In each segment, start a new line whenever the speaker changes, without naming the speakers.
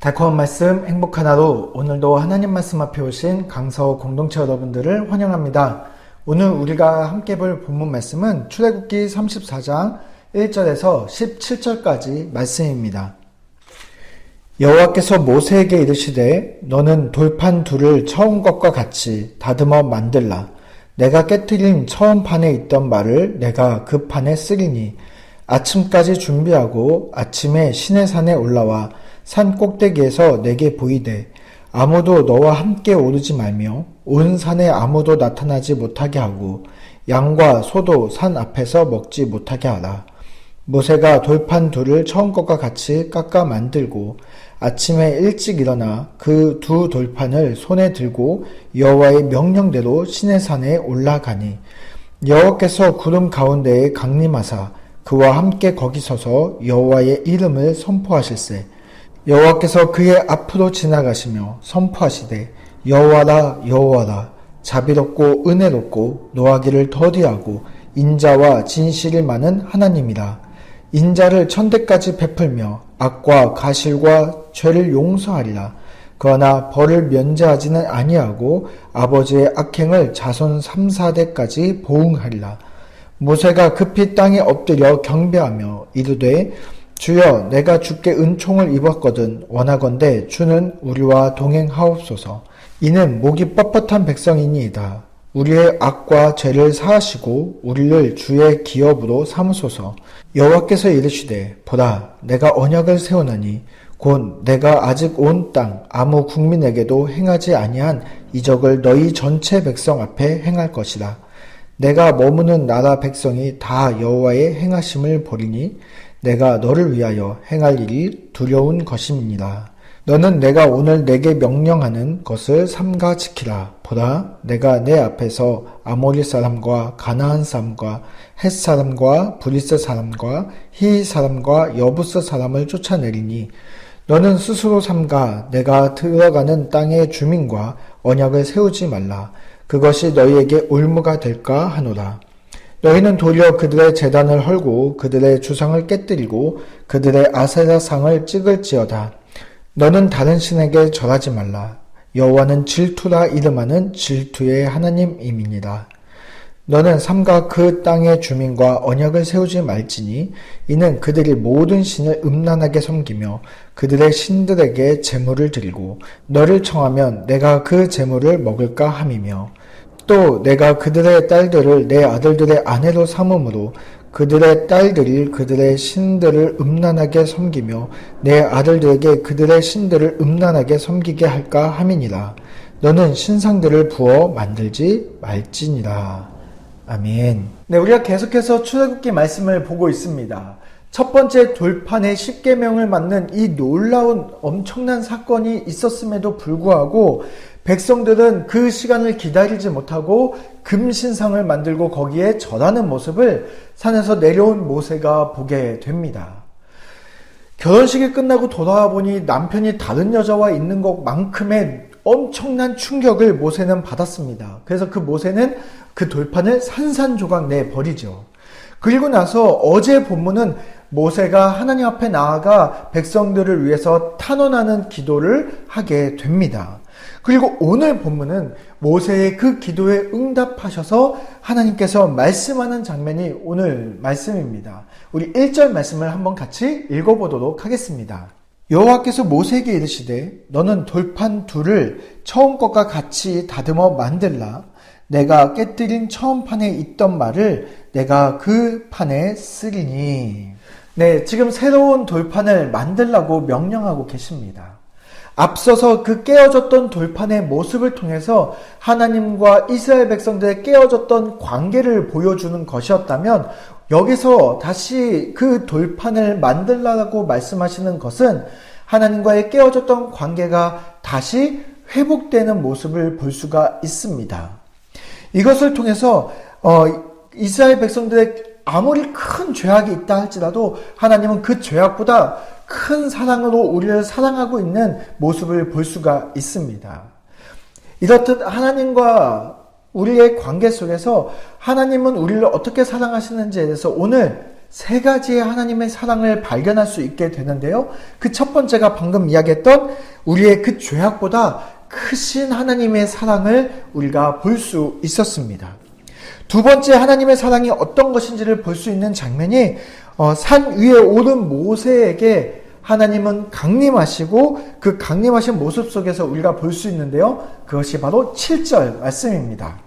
달콤한 말씀, 행복한 하루. 오늘도 하나님 말씀 앞에 오신 강서 공동체 여러분들을 환영합니다. 오늘 우리가 함께 볼 본문 말씀은 출애굽기 34장 1절에서 17절까지 말씀입니다. 여호와께서 모세에게 이르시되 너는 돌판 둘을 처음 것과 같이 다듬어 만들라. 내가 깨트린 처음 판에 있던 말을 내가 그 판에 쓰리니 아침까지 준비하고 아침에 시내산에 올라와 산 꼭대기에서 내게 보이되 아무도 너와 함께 오르지 말며 온 산에 아무도 나타나지 못하게 하고 양과 소도 산 앞에서 먹지 못하게 하라. 모세가 돌판 둘을 처음 것과 같이 깎아 만들고 아침에 일찍 일어나 그 두 돌판을 손에 들고 여호와의 명령대로 시내산에 올라가니 여호와께서 구름 가운데에 강림하사 그와 함께 거기 서서 여호와의 이름을 선포하실세. 여호와께서 그의 앞으로 지나가시며 선포하시되 여호와라 여호와라 자비롭고 은혜롭고 노하기를 더디하고 인자와 진실이 많은 하나님이라. 인자를 천대까지 베풀며 악과 가실과 죄를 용서하리라. 그러나 벌을 면제하지는 아니하고 아버지의 악행을 자손 3, 4대까지 보응하리라. 모세가 급히 땅에 엎드려 경배하며 이르되 주여 내가 주께 은총을 입었거든 원하건대 주는 우리와 동행하옵소서. 이는 목이 뻣뻣한 백성이니이다. 우리의 악과 죄를 사하시고 우리를 주의 기업으로 삼으소서. 여호와께서 이르시되 보라 내가 언약을 세우나니 곧 내가 아직 온 땅 아무 국민에게도 행하지 아니한 이적을 너희 전체 백성 앞에 행할 것이라. 내가 머무는 나라 백성이 다 여호와의 행하심을 보리니 내가 너를 위하여 행할 일이 두려운 것임이니라. 너는 내가 오늘 내게 명령하는 것을 삼가 지키라. 보라 내가 내 앞에서 아모리 사람과 가나안 사람과 헷 사람과 브리스 사람과 히 사람과 여부스 사람을 쫓아내리니 너는 스스로 삼가 내가 들어가는 땅의 주민과 언약을 세우지 말라. 그것이 너희에게 올무가 될까 하노라. 너희는 도리어 그들의 제단을 헐고 그들의 주상을 깨뜨리고 그들의 아세라상을 찍을지어다. 너는 다른 신에게 절하지 말라. 여호와는 질투라 이름하는 질투의 하나님임이니라. 너는 삼가 그 땅의 주민과 언약을 세우지 말지니 이는 그들이 모든 신을 음란하게 섬기며 그들의 신들에게 제물을 드리고 너를 청하면 내가 그 제물을 먹을까 함이며 또 내가 그들의 딸들을 내 아들들의 아내로 삼음으로 그들의 딸들이 그들의 신들을 음란하게 섬기며 내 아들들에게 그들의 신들을 음란하게 섬기게 할까 함이니라. 너는 신상들을 부어 만들지 말지니라. 아멘. 네, 우리가 계속해서 출애굽기 말씀을 보고 있습니다. 첫 번째 돌판의 10계명을 맞는 이 놀라운 엄청난 사건이 있었음에도 불구하고 백성들은 그 시간을 기다리지 못하고 금신상을 만들고 거기에 절하는 모습을 산에서 내려온 모세가 보게 됩니다. 결혼식이 끝나고 돌아와 보니 남편이 다른 여자와 있는 것만큼의 엄청난 충격을 모세는 받았습니다. 그래서 그 모세는 그 돌판을 산산조각 내버리죠. 그리고 나서 어제 본문은 모세가 하나님 앞에 나아가 백성들을 위해서 탄원하는 기도를 하게 됩니다. 그리고 오늘 본문은 모세의 그 기도에 응답하셔서 하나님께서 말씀하는 장면이 오늘 말씀입니다. 우리 1절 말씀을 한번 같이 읽어보도록 하겠습니다. 여호와께서 모세에게 이르시되 너는 돌판 둘을 처음 것과 같이 다듬어 만들라. 내가 깨뜨린 처음 판에 있던 말을 내가 그 판에 쓰리니. 네, 지금 새로운 돌판을 만들라고 명령하고 계십니다. 앞서서 그 깨어졌던 돌판의 모습을 통해서 하나님과 이스라엘 백성들의 깨어졌던 관계를 보여주는 것이었다면 여기서 다시 그 돌판을 만들라고 말씀하시는 것은 하나님과의 깨어졌던 관계가 다시 회복되는 모습을 볼 수가 있습니다. 이것을 통해서 이스라엘 백성들의 아무리 큰 죄악이 있다 할지라도 하나님은 그 죄악보다 큰 사랑으로 우리를 사랑하고 있는 모습을 볼 수가 있습니다. 이렇듯 하나님과 우리의 관계 속에서 하나님은 우리를 어떻게 사랑하시는지에 대해서 오늘 세 가지의 하나님의 사랑을 발견할 수 있게 되는데요. 그 첫 번째가 방금 이야기했던 우리의 그 죄악보다 크신 하나님의 사랑을 우리가 볼 수 있었습니다. 두 번째 하나님의 사랑이 어떤 것인지를 볼 수 있는 장면이 산 위에 오른 모세에게 하나님은 강림하시고 그 강림하신 모습 속에서 우리가 볼 수 있는데요. 그것이 바로 7절 말씀입니다.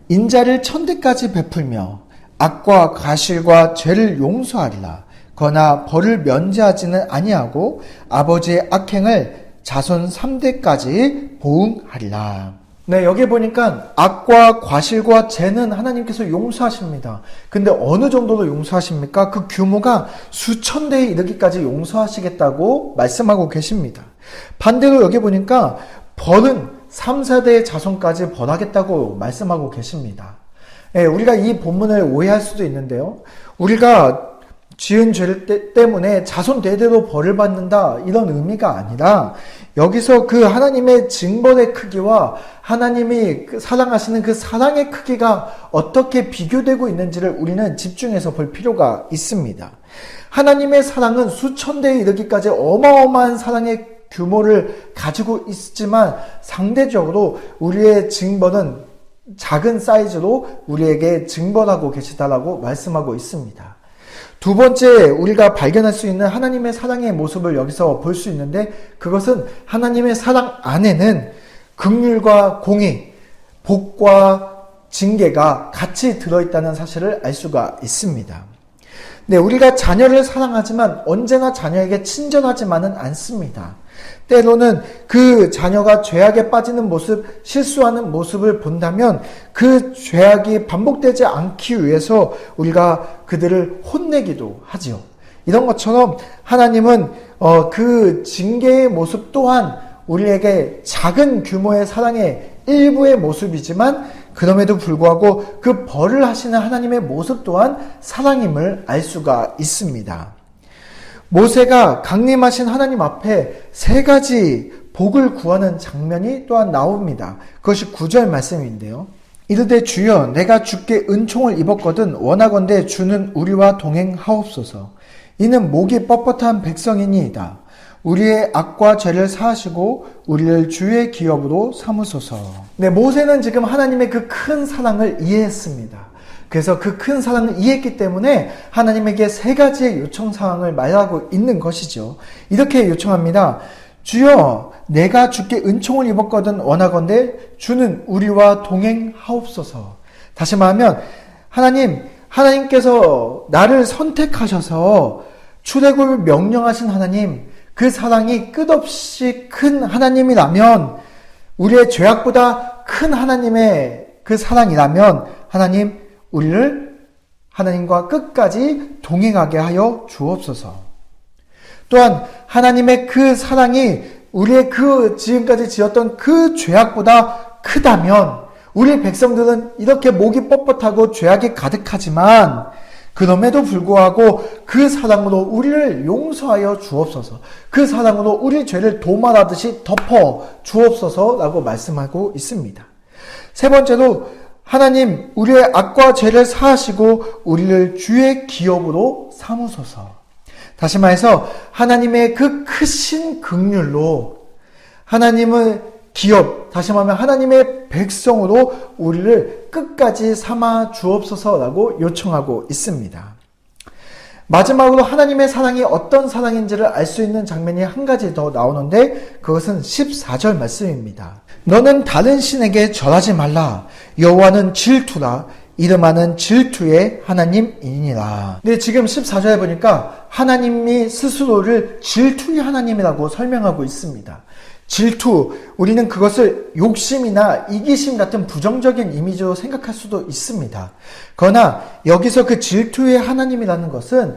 인자를 천대까지 베풀며 악과 과실과 죄를 용서하리라. 그러나 벌을 면제하지는 아니하고 아버지의 악행을 자손 3대까지 보응하리라. 네, 여기 보니까 악과 과실과 죄는 하나님께서 용서하십니다. 근데 어느 정도로 용서하십니까? 그 규모가 수천 대에 이르기까지 용서하시겠다고 말씀하고 계십니다. 반대로 여기 보니까 벌은 3, 4대의 자손까지 벌하겠다고 말씀하고 계십니다. 네, 우리가 이 본문을 오해할 수도 있는데요. 우리가 지은 죄 때문에 자손 대대로 벌을 받는다 이런 의미가 아니라 여기서 그 하나님의 징벌의 크기와 하나님이 사랑하시는 그 사랑의 크기가 어떻게 비교되고 있는지를 우리는 집중해서 볼 필요가 있습니다. 하나님의 사랑은 수천 대에 이르기까지 어마어마한 사랑의 규모를 가지고 있지만 상대적으로 우리의 징벌은 작은 사이즈로 우리에게 징벌하고 계시다라고 말씀하고 있습니다. 두 번째 우리가 발견할 수 있는 하나님의 사랑의 모습을 여기서 볼 수 있는데 그것은 하나님의 사랑 안에는 긍휼과 공의, 복과 징계가 같이 들어있다는 사실을 알 수가 있습니다. 네, 우리가 자녀를 사랑하지만 언제나 자녀에게 친절하지만은 않습니다. 때로는 그 자녀가 죄악에 빠지는 모습, 실수하는 모습을 본다면 그 죄악이 반복되지 않기 위해서 우리가 그들을 혼내기도 하지요. 이런 것처럼 하나님은 그 징계의 모습 또한 우리에게 작은 규모의 사랑의 일부의 모습이지만 그럼에도 불구하고 그 벌을 하시는 하나님의 모습 또한 사랑임을 알 수가 있습니다. 모세가 강림하신 하나님 앞에 세 가지 복을 구하는 장면이 또한 나옵니다. 그것이 9절 말씀인데요. 이르되 주여 내가 주께 은총을 입었거든 원하건대 주는 우리와 동행하옵소서. 이는 목이 뻣뻣한 백성이니이다. 우리의 악과 죄를 사하시고 우리를 주의 기업으로 삼으소서. 네, 모세는 지금 하나님의 그 큰 사랑을 이해했습니다. 그래서 그 큰 사랑을 이해했기 때문에 하나님에게 세 가지의 요청사항을 말하고 있는 것이죠. 이렇게 요청합니다. 주여 내가 주께 은총을 입었거든 원하건대 주는 우리와 동행하옵소서. 다시 말하면 하나님께서 나를 선택하셔서 출애굽을 명령하신 하나님, 그 사랑이 끝없이 큰 하나님이라면, 우리의 죄악보다 큰 하나님의 그 사랑이라면 하나님 우리를 하나님과 끝까지 동행하게 하여 주옵소서. 또한 하나님의 그 사랑이 우리의 그 지금까지 지었던 그 죄악보다 크다면 우리 백성들은 이렇게 목이 뻣뻣하고 죄악이 가득하지만 그럼에도 불구하고 그 사랑으로 우리를 용서하여 주옵소서. 그 사랑으로 우리 죄를 도말하듯이 덮어 주옵소서라고 말씀하고 있습니다. 세 번째로 하나님 우리의 악과 죄를 사하시고 우리를 주의 기업으로 삼으소서. 다시 말해서 하나님의 그 크신 긍휼로 하나님의 기업, 다시 말하면 하나님의 백성으로 우리를 끝까지 삼아 주옵소서라고 요청하고 있습니다. 마지막으로 하나님의 사랑이 어떤 사랑인지를 알 수 있는 장면이 한 가지 더 나오는데 그것은 14절 말씀입니다. 너는 다른 신에게 절하지 말라. 여호와는 질투라. 이름하는 질투의 하나님이니라. 근데 지금 14절에 보니까 하나님이 스스로를 질투의 하나님이라고 설명하고 있습니다. 질투, 우리는 그것을 욕심이나 이기심 같은 부정적인 이미지로 생각할 수도 있습니다. 그러나 여기서 그 질투의 하나님이라는 것은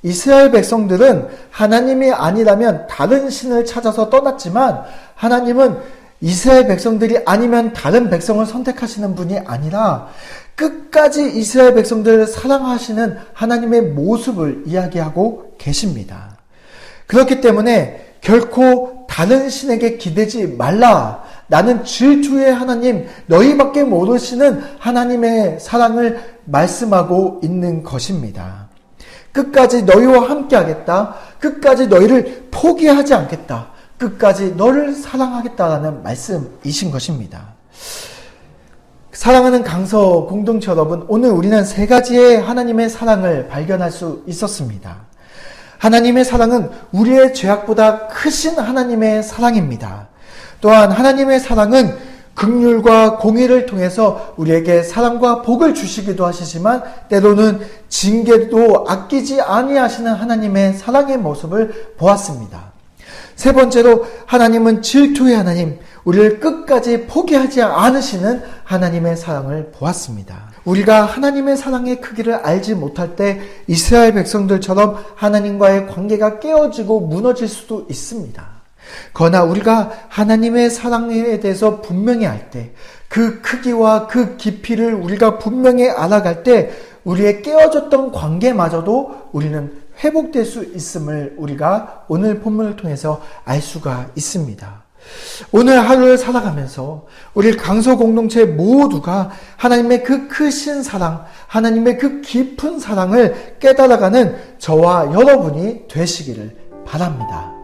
이스라엘 백성들은 하나님이 아니라면 다른 신을 찾아서 떠났지만 하나님은 이스라엘 백성들이 아니면 다른 백성을 선택하시는 분이 아니라 끝까지 이스라엘 백성들을 사랑하시는 하나님의 모습을 이야기하고 계십니다. 그렇기 때문에 결코 다른 신에게 기대지 말라. 나는 질투의 하나님, 너희밖에 모르시는 하나님의 사랑을 말씀하고 있는 것입니다. 끝까지 너희와 함께 하겠다. 끝까지 너희를 포기하지 않겠다. 끝까지 너를 사랑하겠다라는 말씀이신 것입니다. 사랑하는 강서 공동체 여러분, 오늘 우리는 세 가지의 하나님의 사랑을 발견할 수 있었습니다. 하나님의 사랑은 우리의 죄악보다 크신 하나님의 사랑입니다. 또한 하나님의 사랑은 긍휼과 공의를 통해서 우리에게 사랑과 복을 주시기도 하시지만 때로는 징계도 아끼지 아니하시는 하나님의 사랑의 모습을 보았습니다. 세 번째로 하나님은 질투의 하나님, 우리를 끝까지 포기하지 않으시는 하나님의 사랑을 보았습니다. 우리가 하나님의 사랑의 크기를 알지 못할 때 이스라엘 백성들처럼 하나님과의 관계가 깨어지고 무너질 수도 있습니다. 그러나 우리가 하나님의 사랑에 대해서 분명히 알 때, 그 크기와 그 깊이를 우리가 분명히 알아갈 때 우리의 깨어졌던 관계마저도 우리는 회복될 수 있음을 우리가 오늘 본문을 통해서 알 수가 있습니다. 오늘 하루를 살아가면서 우리 강서 공동체 모두가 하나님의 그 크신 사랑, 하나님의 그 깊은 사랑을 깨달아가는 저와 여러분이 되시기를 바랍니다.